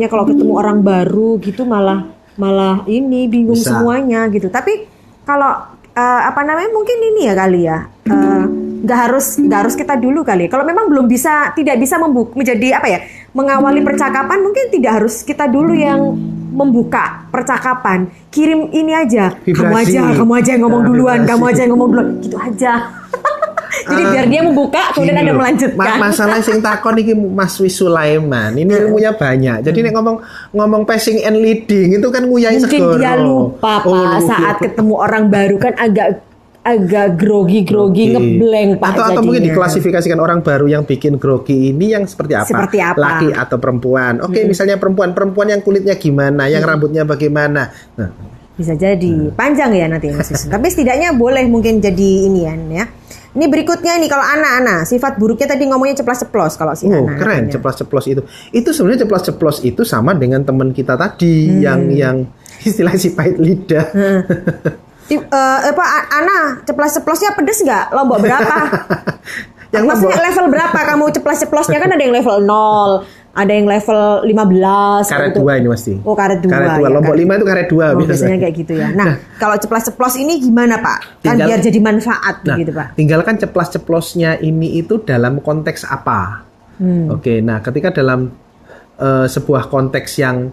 kalau ketemu orang baru gitu malah ini bingung bisa. Semuanya gitu. Tapi kalau mungkin ini ya kali ya. Nggak harus kita dulu kali. Kalau memang tidak bisa menjadi mengawali percakapan, mungkin tidak harus kita dulu yang membuka percakapan. Kirim ini aja. Vibrasi. Kamu aja yang ngomong duluan, gitu aja. Jadi biar dia membuka kemudian ada melanjutkan. Masalah sing takon iki Mas Sulaiman, ini ilmunya banyak. Jadi nek ngomong passing and leading itu kan nguyai segoro. Mungkin dia lupa saat ketemu orang baru kan agak agak grogi, ngeblank Pak atau jadinya. mungkin diklasifikasikan orang baru yang bikin grogi ini yang seperti apa? Laki atau perempuan. Oke, misalnya perempuan yang kulitnya gimana, yang rambutnya bagaimana. Nah, bisa jadi panjang ya nanti Mas Wisnu. Tapi setidaknya boleh mungkin jadi ini ya. Ini berikutnya nih kalau Ana sifat buruknya tadi ngomongnya ceplas-ceplos kalau si Ana. Keren ceplas-ceplos itu. Itu sebenarnya ceplas-ceplos itu sama dengan teman kita tadi yang istilah si pahit lidah. Ana ceplas-ceplosnya pedes nggak? Lombok berapa? Yang maksudnya level berapa kamu ceplas-ceplosnya? Kan ada yang level 0, ada yang level 15. Karet 2 ini pasti. Oh karet 2. Ya, Lombok 5 itu karet 2 biasanya kayak gitu ya. Nah kalau ceplas-ceplos ini gimana Pak? Kan biar jadi manfaat gitu Pak. Tinggalkan ceplas-ceplosnya ini itu dalam konteks apa? Oke, nah ketika dalam sebuah konteks yang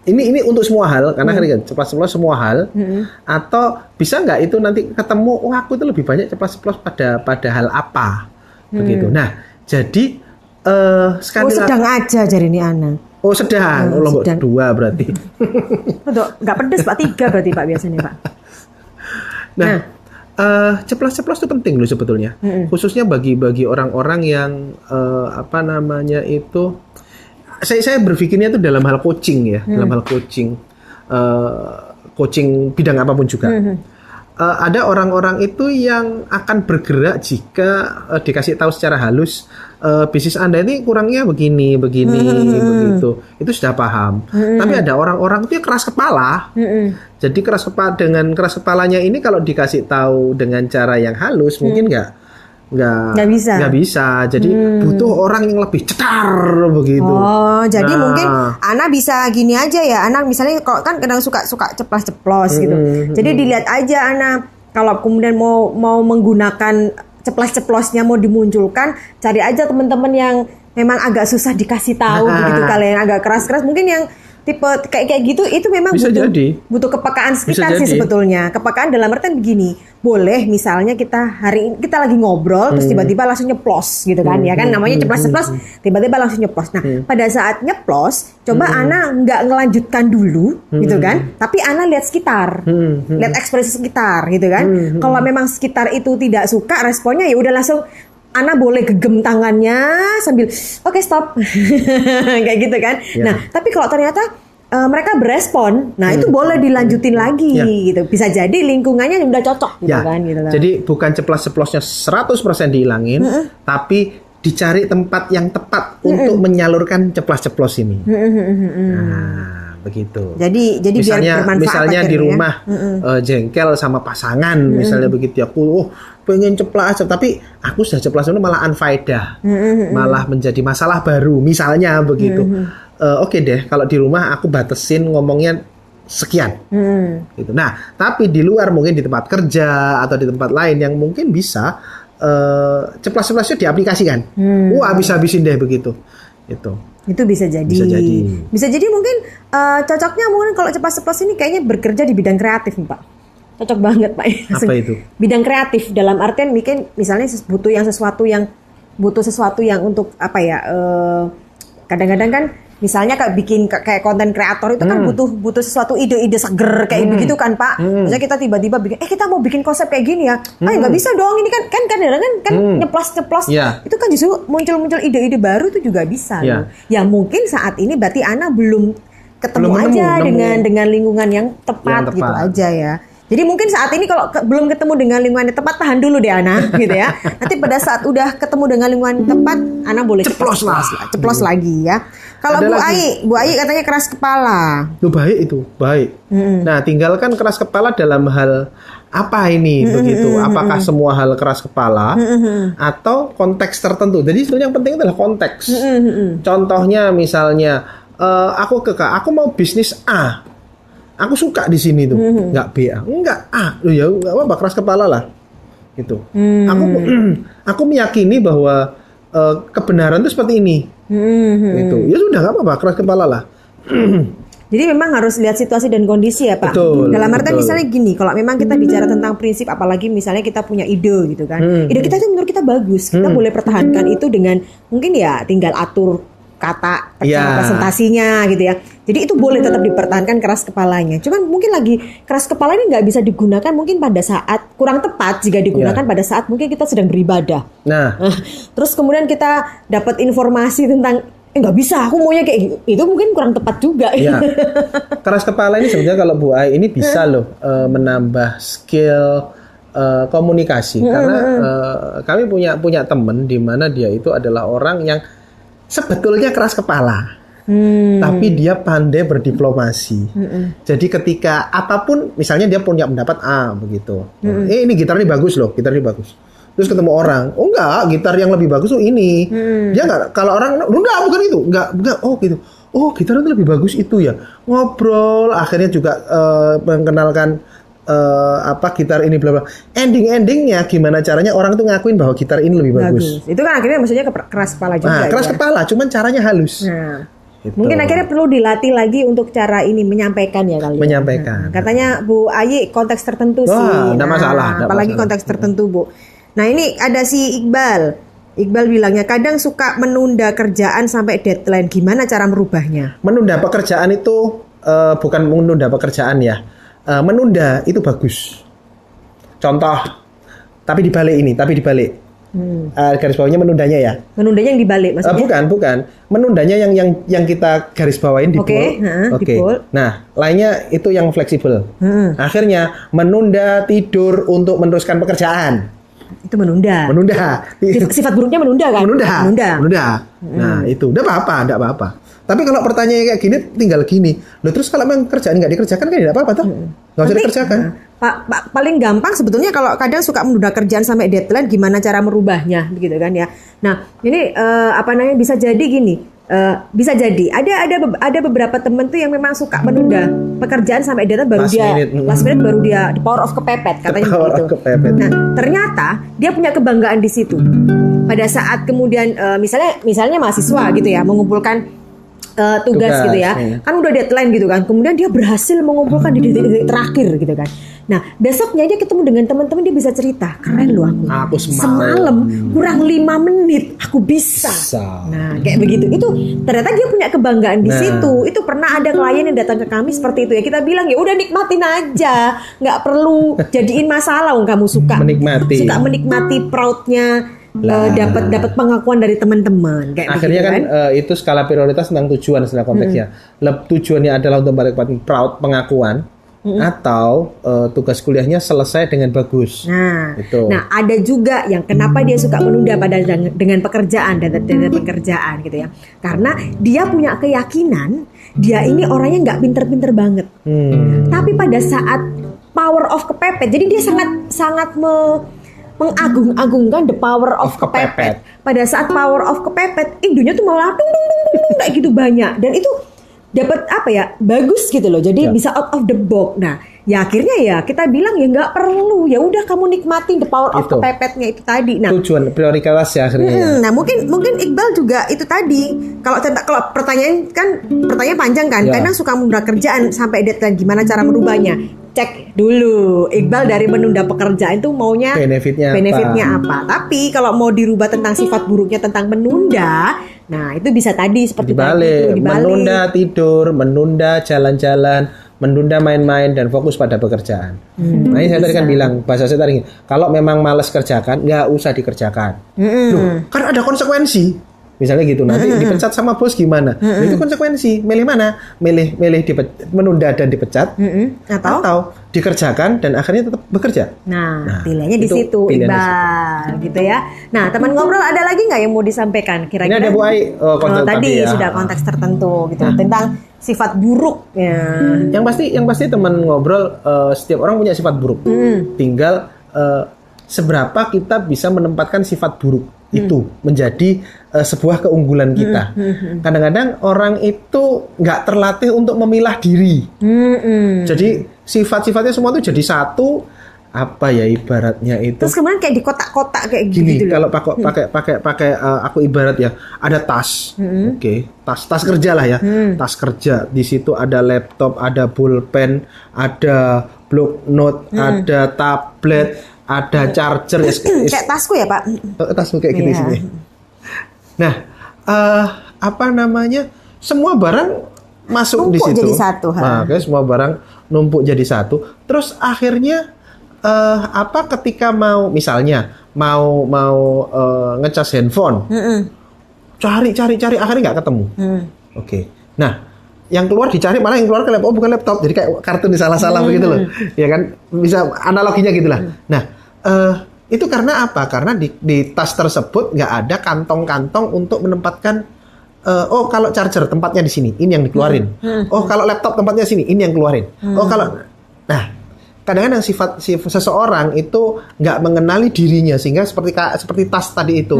ini untuk semua hal karena kan ceplas-ceplos semua hal atau bisa nggak itu nanti ketemu aku itu lebih banyak ceplas-ceplos pada hal apa begitu. Nah jadi sekali sedang aja jari ini Ana. Sedang Lombok 2 berarti. Nggak pedes Pak, 3 berarti Pak biasanya Pak. Nah ceplas-ceplos itu penting loh sebetulnya, khususnya bagi orang-orang yang saya berpikirnya itu dalam hal coaching ya, dalam hal coaching bidang apapun juga. Ada orang-orang itu yang akan bergerak jika dikasih tahu secara halus bisnis Anda ini kurangnya begini, begitu. Itu sudah paham. Tapi ada orang-orang itu yang keras kepala. Jadi dengan keras kepalanya ini kalau dikasih tahu dengan cara yang halus mungkin nggak bisa. Jadi butuh orang yang lebih cetar begitu. Jadi mungkin Ana bisa gini aja ya. Ana misalnya kalau kan kadang suka ceplas-ceplos gitu. Jadi dilihat aja Ana kalau kemudian mau menggunakan ceplas-ceplosnya mau dimunculkan, cari aja teman-teman yang memang agak susah dikasih tahu begitu, kalian agak keras-keras mungkin yang tipe kayak gitu itu memang butuh kepekaan sekitar sih sebetulnya. Kepekaan dalam artian begini, boleh misalnya kita lagi ngobrol terus tiba-tiba langsung nyeplos gitu kan ya kan namanya ceplos-ceplos tiba-tiba langsung nyeplos. Nah pada saat nyeplos coba Ana nggak ngelanjutkan dulu gitu kan, tapi Ana lihat sekitar, lihat ekspresi sekitar gitu kan. Kalau memang sekitar itu tidak suka responnya ya udah langsung Ana boleh gegem tangannya sambil oke, stop kayak gitu kan. Nah tapi kalau ternyata mereka berespon, nah itu boleh dilanjutin lagi gitu. Bisa jadi lingkungannya udah cocok gitu kan gitu. Jadi bukan ceplos-ceplosnya 100% dihilangin, tapi dicari tempat yang tepat untuk menyalurkan ceplos-ceplos ini. Nah, begitu. Jadi misalnya di rumah jengkel sama pasangan, misalnya begitu aku pengen ceplas tapi aku sudah ceplas itu malah unfaedah, malah menjadi masalah baru, misalnya begitu. Oke deh, kalau di rumah aku batasin ngomongnya sekian. Gitu. Nah, tapi di luar mungkin di tempat kerja atau di tempat lain yang mungkin bisa ceplas-ceplasnya diaplikasikan. Habis-habisin deh begitu. Itu bisa jadi. Bisa jadi mungkin cocoknya mungkin kalau ceplas-ceplos ini kayaknya bekerja di bidang kreatif nih Pak. Cocok banget Pak. Apa itu? Bidang kreatif dalam artian mungkin misalnya butuh sesuatu yang untuk apa ya? Kadang-kadang kan misalnya kayak bikin kayak konten kreator itu kan butuh sesuatu ide-ide seger kayak begitu kan Pak. Misalnya kita tiba-tiba bikin kita mau bikin konsep kayak gini ya. Nggak bisa dong ini kan kadang-kadang kan nyeplos-nyeplos. Itu kan justru muncul ide-ide baru itu juga bisa. Ya mungkin saat ini berarti Ana belum ketemu dengan lingkungan yang tepat gitu aja ya. Jadi mungkin saat ini kalau belum ketemu dengan lingkungan yang tepat, tahan dulu deh Ana gitu ya. Nanti pada saat udah ketemu dengan lingkungan yang tepat, Ana boleh ceplos lagi ya. Kalau Bu Ai katanya keras kepala. Baik. Nah, tinggalkan keras kepala dalam hal apa ini begitu? Apakah semua hal keras kepala atau konteks tertentu? Jadi sebenarnya yang penting adalah konteks. Contohnya misalnya aku mau bisnis A. Aku suka di sini tuh, nggak B, nggak A, ya nggak apa-apa keras kepala lah, gitu. Aku meyakini bahwa kebenaran itu seperti ini, gitu. Ya sudah nggak apa-apa keras kepala lah. Jadi memang harus lihat situasi dan kondisi ya Pak. Dalam artian misalnya gini, kalau memang kita bicara tentang prinsip, apalagi misalnya kita punya ide gitu kan, ide kita itu menurut kita bagus, kita boleh pertahankan itu dengan mungkin ya tinggal atur kata presentasinya gitu ya. Jadi itu boleh tetap dipertahankan keras kepalanya. Cuman mungkin lagi keras kepala ini nggak bisa digunakan mungkin pada saat kurang tepat jika digunakan pada saat mungkin kita sedang beribadah. Nah, Terus kemudian kita dapat informasi tentang nggak bisa, aku maunya kayak gitu. Itu mungkin kurang tepat juga. ya. Keras kepala ini sebenarnya kalau Bu Ai ini bisa loh menambah skill komunikasi. Karena kami punya teman di mana dia itu adalah orang yang sebetulnya keras kepala. Tapi dia pandai berdiplomasi. Jadi ketika apapun, misalnya dia punya pendapat A begitu. Ini gitar ini bagus loh, gitar ini bagus. Terus ketemu orang, oh enggak, gitar yang lebih bagus tuh ini. Dia enggak, kalau orang, enggak bukan itu, enggak, oh gitu. Oh gitar itu lebih bagus itu ya. Ngobrol, akhirnya juga mengenalkan gitar ini bla bla. Endingnya gimana caranya orang tuh ngakuin bahwa gitar ini lebih bagus. Itu kan akhirnya maksudnya keras kepala juga. Nah, keras kepala, cuman caranya halus. Gitu. Mungkin akhirnya perlu dilatih lagi untuk cara ini menyampaikan ya kali. Menyampaikan. Katanya Bu Ayi konteks tertentu sih. Enggak masalah. Apalagi konteks tertentu Bu. Nah ini ada si Iqbal. Iqbal bilangnya kadang suka menunda kerjaan sampai deadline. Gimana cara merubahnya? Menunda pekerjaan itu bukan menunda pekerjaan ya. Menunda itu bagus. Contoh, tapi dibalik. Garis bawahnya menundanya ya. Menundanya yang dibalik maksudnya? Bukan. Menundanya yang kita garis bawain di bold. Oke. Nah, lainnya itu yang fleksibel. Akhirnya menunda tidur untuk meneruskan pekerjaan. Itu menunda. Sifat buruknya menunda kan? Menunda. Nah, itu enggak apa-apa. Tapi kalau pertanyaannya kayak gini, tinggal gini. Loh, terus kalau memang kerjaan nggak dikerjakan kan tidak apa-apa toh? Nggak usah dikerjakan. Paling gampang sebetulnya kalau kadang suka menunda kerjaan sampai deadline, gimana cara merubahnya, begitu kan ya? Nah, ini bisa jadi gini. Bisa jadi ada beberapa temen tuh yang memang suka menunda pekerjaan sampai deadline last minute baru dia the power of kepepet katanya begitu. Nah, ternyata dia punya kebanggaan di situ. Pada saat kemudian misalnya mahasiswa gitu ya mengumpulkan tugas gitu ya. Kan udah deadline gitu kan. Kemudian dia berhasil mengumpulkan di detik-detik terakhir gitu kan. Nah, besoknya dia ketemu dengan teman-teman, dia bisa cerita, keren loh aku semalam kurang 5 menit aku bisa. Nah, kayak begitu. Itu ternyata dia punya kebanggaan di situ. Itu pernah ada klien yang datang ke kami seperti itu ya. Kita bilang ya udah nikmatin aja, nggak perlu jadiin masalah. Kamu suka menikmati proudnya. Dapat pengakuan dari teman-teman kayak akhirnya begitu, kan itu skala prioritas tentang tujuan setelah konteksnya. Tujuannya adalah untuk mendapatkan proud pengakuan atau tugas kuliahnya selesai dengan bagus. Nah, ada juga yang kenapa dia suka menunda dengan pekerjaan dan pekerjaan gitu ya. Karena dia punya keyakinan dia ini orangnya nggak pinter-pinter banget. Tapi pada saat power of kepepet, jadi dia sangat mengagung-agungkan the power of kepepet. Pada saat power of kepepet, dunia tuh malah kayak gitu banyak, dan itu dapat bagus gitu loh. Jadi bisa out of the box. Nah, ya akhirnya ya kita bilang ya nggak perlu, ya udah kamu nikmatin the power of kepepetnya itu tadi. Nah, tujuan prioritas ya akhirnya. Nah, mungkin Iqbal juga itu tadi. Kalau pertanyaan panjang kan, kadang suka menunda kerjaan sampai deadline, gimana cara merubahnya? Cek dulu Iqbal dari menunda pekerjaan itu maunya benefitnya apa. Tapi kalau mau dirubah tentang sifat buruknya tentang menunda, nah itu bisa tadi seperti dibalik. Menunda tidur, menunda jalan-jalan, menunda main-main dan fokus pada pekerjaan. Nah, ini saya tadi kan bilang, bahasa saya tadi, kalau memang malas kerjakan, nggak usah dikerjakan. Loh, kan ada konsekuensi. Misalnya gitu, nanti dipecat sama bos gimana? Itu konsekuensi. Milih mana? Milih menunda dan dipecat, atau dikerjakan dan akhirnya tetap bekerja. Nah pilihannya di situ, Iqbal, gitu ya. Nah, teman ngobrol ada lagi nggak yang mau disampaikan? Kira-kira ini ada Bu Ai, tadi sudah konteks tertentu gitu tentang sifat buruk. Yang pasti teman ngobrol, setiap orang punya sifat buruk. Tinggal seberapa kita bisa menempatkan sifat buruk itu menjadi sebuah keunggulan kita. Kadang-kadang orang itu nggak terlatih untuk memilah diri. Jadi sifat-sifatnya semua itu jadi satu, ibaratnya itu. Terus kemudian kayak di kotak-kotak kayak gini. Gitu kalau pakai aku ibarat ya, ada tas. Tas kerja lah ya. Tas kerja. Di situ ada laptop, ada pulpen, ada block note, ada tablet, ada charger ya, kayak tasku ya Pak. Tasku kayak gini sini. Nah, semua barang masuk di situ. Jadi satu. Makanya semua barang numpuk jadi satu. Terus akhirnya ketika mau misalnya mau ngecas handphone, cari akhirnya nggak ketemu. Oke. Nah, yang keluar dicari malah yang keluar ke laptop, bukan laptop. Jadi kayak kartun disalah-salah begitu loh. Ya kan? Bisa analoginya gitulah. Nah, itu karena apa? Karena di tas tersebut nggak ada kantong-kantong untuk menempatkan kalau charger tempatnya di sini, ini yang dikeluarin. Kalau laptop tempatnya sini, ini yang keluarin. Kadang-kadang sifat seseorang itu nggak mengenali dirinya sehingga seperti tas tadi itu.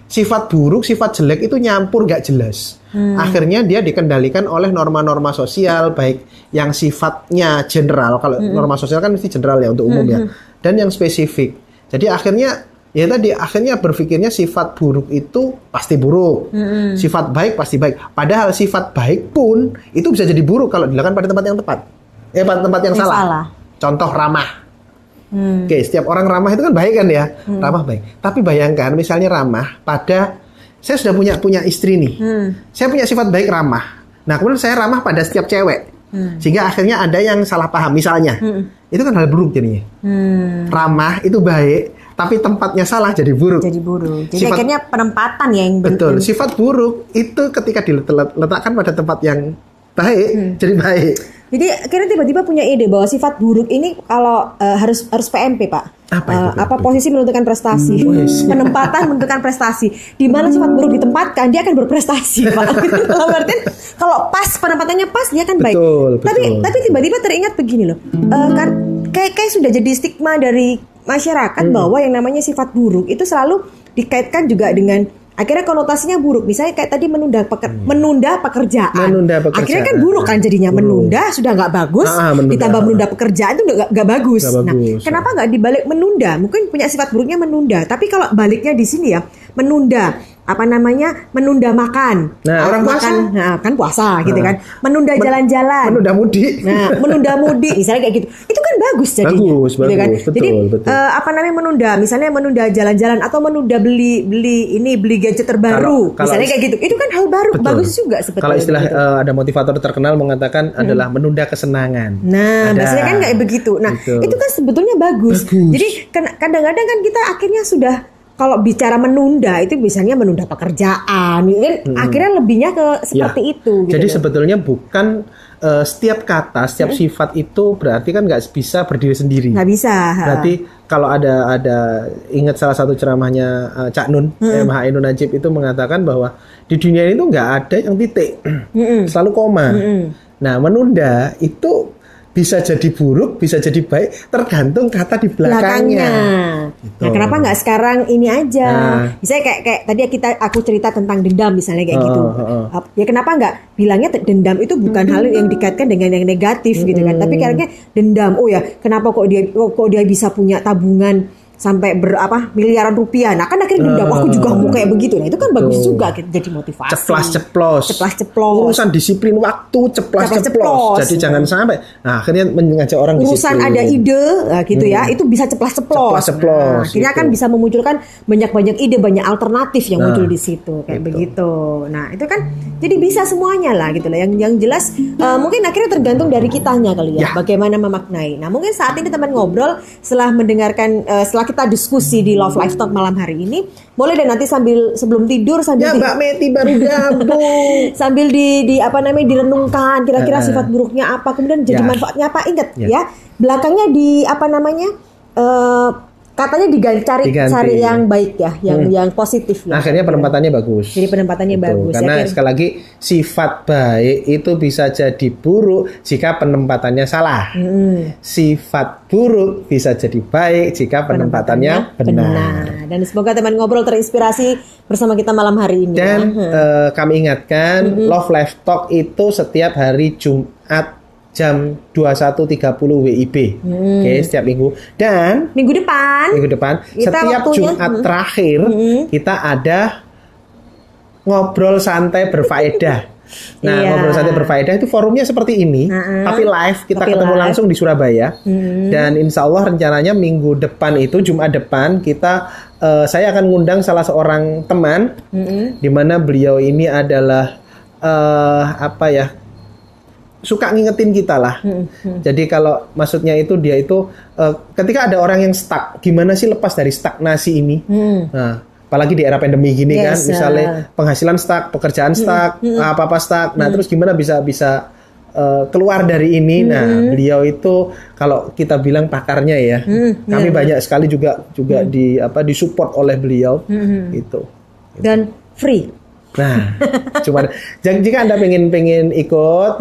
Sifat buruk, sifat jelek itu nyampur nggak jelas. Akhirnya dia dikendalikan oleh norma-norma sosial, baik yang sifatnya general. Kalau norma sosial kan mesti general ya untuk umum ya, dan yang spesifik. Jadi akhirnya berpikirnya sifat buruk itu pasti buruk, sifat baik pasti baik. Padahal sifat baik pun itu bisa jadi buruk kalau dilakukan pada tempat yang tepat, tempat yang salah. Contoh ramah. Oke, setiap orang ramah itu kan baik kan ya, ramah baik. Tapi bayangkan misalnya ramah pada, saya sudah punya istri nih, saya punya sifat baik ramah. Nah kemudian saya ramah pada setiap cewek, sehingga akhirnya ada yang salah paham misalnya, itu kan hal buruk jadinya. Ramah itu baik, tapi tempatnya salah jadi buruk. Jadi akhirnya penempatan yang betul. Sifat buruk itu ketika diletakkan pada tempat yang baik, jadi baik. Jadi akhirnya tiba-tiba punya ide bahwa sifat buruk ini kalau harus PMP, Pak. Apa posisi menentukan prestasi, penempatan menentukan prestasi. Di mana sifat buruk ditempatkan, dia akan berprestasi, Pak. Berarti kalau pas penempatannya pas, dia akan baik. Tapi tiba-tiba teringat begini loh, kan kayak sudah jadi stigma dari masyarakat bahwa yang namanya sifat buruk itu selalu dikaitkan juga dengan akhirnya konotasinya buruk. Misalnya kayak tadi menunda pekerjaan. Akhirnya kan buruk kan jadinya. Menunda sudah nggak bagus, ditambah menunda pekerjaan itu nggak bagus. Nah, kenapa nggak dibalik menunda? Mungkin punya sifat buruknya menunda. Tapi kalau baliknya di sini ya, menunda makan. Nah, orang makan, kan puasa gitu kan. Menunda jalan-jalan. Menunda mudik misalnya kayak gitu. Itu kan bagus jadinya. Bagus, gitu kan? Betul, jadi betul. misalnya menunda jalan-jalan atau menunda beli gadget terbaru. Misalnya kayak gitu. Itu kan hal baru, bagus juga sebetulnya. Kalau istilah ada motivator terkenal mengatakan adalah menunda kesenangan. Nah, biasanya kan kayak begitu. Nah, itu kan sebetulnya bagus. Jadi kadang-kadang kan kita akhirnya sudah, kalau bicara menunda itu biasanya menunda pekerjaan, akhirnya lebihnya ke seperti itu. Gitu. Jadi sebetulnya bukan setiap kata, setiap sifat itu berarti kan nggak bisa berdiri sendiri. Nggak bisa. Berarti kalau ada ingat salah satu ceramahnya Cak Nun, MH Ainun Najib itu mengatakan bahwa di dunia ini tuh nggak ada yang titik, selalu koma. Nah, menunda itu bisa jadi buruk, bisa jadi baik, tergantung kata di belakangnya. Gitu. Nah, kenapa nggak sekarang ini aja? Misalnya kayak tadi aku cerita tentang dendam misalnya kayak gitu. Ya kenapa nggak bilangnya dendam itu bukan hal yang dikaitkan dengan yang negatif gitu kan? Tapi kayaknya dendam. Oh ya, kenapa kok dia bisa punya tabungan sampai miliaran rupiah. Nah kan akhirnya dendam, aku juga mau kayak begitu. Nah itu kan bagus juga jadi motivasi. Ceplas-ceplos. Urusan disiplin waktu ceplas-ceplos. Jadi jangan sampai. Nah akhirnya mengajak orang urusan disiplin. Ada ide gitu ya, itu bisa ceplas-ceplos. Nah, akhirnya kan bisa memunculkan banyak ide, banyak alternatif yang muncul di situ kayak begitu. Nah itu kan jadi bisa semuanya lah gitu lah. Yang jelas mungkin akhirnya tergantung dari kitanya kali ya, bagaimana memaknai. Nah mungkin saat ini teman ngobrol setelah mendengarkan setelah kita diskusi di Love Life Talk malam hari ini, boleh deh nanti sebelum tidur Mbak Meti baru gabung sambil direnungkan kira-kira sifat buruknya apa, kemudian jadi manfaatnya apa. Ingat ya, belakangnya katanya cari yang baik ya, yang positif ya. Akhirnya penempatannya bagus. Jadi penempatannya bagus. Karena sekali lagi sifat baik itu bisa jadi buruk jika penempatannya salah. Sifat buruk bisa jadi baik jika penempatannya benar. Dan semoga teman ngobrol terinspirasi bersama kita malam hari ini. Dan kami ingatkan Love Life Talk itu setiap hari Jumat jam 21.30 WIB. Oke, setiap minggu. Dan minggu depan setiap Jumat terakhir kita ada ngobrol santai berfaedah. Nah, ngobrol santai berfaedah itu forumnya seperti ini, tapi live, kita ketemu langsung di Surabaya. Dan insya Allah rencananya minggu depan itu, Jumat depan, saya akan ngundang salah seorang teman, di mana beliau ini adalah suka ngingetin kita lah. Jadi kalau maksudnya itu dia itu ketika ada orang yang stuck, gimana sih lepas dari stagnasi ini? Nah, apalagi di era pandemi gini kan, misalnya penghasilan stuck, pekerjaan stuck, apa-apa stuck. Nah, terus gimana bisa keluar dari ini? Nah, beliau itu kalau kita bilang pakarnya ya. Kami banyak sekali juga disupport oleh beliau gitu. Dan free. Nah, cuma jika Anda pengen ikut,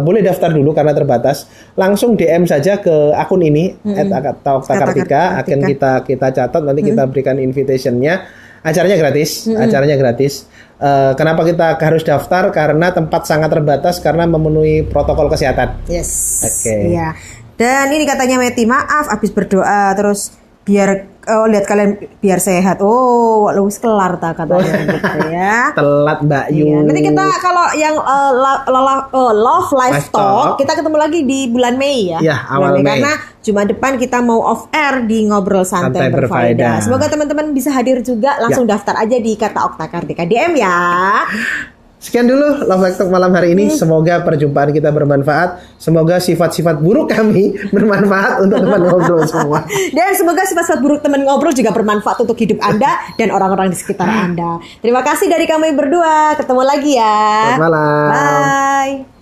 boleh daftar dulu karena terbatas. Langsung DM saja ke akun ini @Oktakartika, akan kita catat, nanti kita berikan invitation-nya. Acaranya gratis. Kenapa kita harus daftar? Karena tempat sangat terbatas karena memenuhi protokol kesehatan. Yes. Oke. Iya. Dan ini katanya Meti, maaf habis berdoa terus biar lihat kalian biar sehat. Oh, lu kelar tak katanya gitu ya. Telat Mbak Yu. Iya. Nanti kita kalau yang Love Life Talk kita ketemu lagi di bulan Mei ya. Ya, awal Mei. Karena Jumat depan kita mau off air di Ngobrol Santai Berfaedah. Semoga teman-teman bisa hadir juga. Langsung daftar aja di Kata Oktakartika DM ya. Sekian dulu Love Life Talk malam hari ini. Semoga perjumpaan kita bermanfaat. Semoga sifat-sifat buruk kami bermanfaat untuk teman ngobrol semua. Dan semoga sifat-sifat buruk teman ngobrol juga bermanfaat untuk hidup Anda dan orang-orang di sekitar Anda. Terima kasih dari kami berdua. Ketemu lagi ya. Selamat malam. Bye.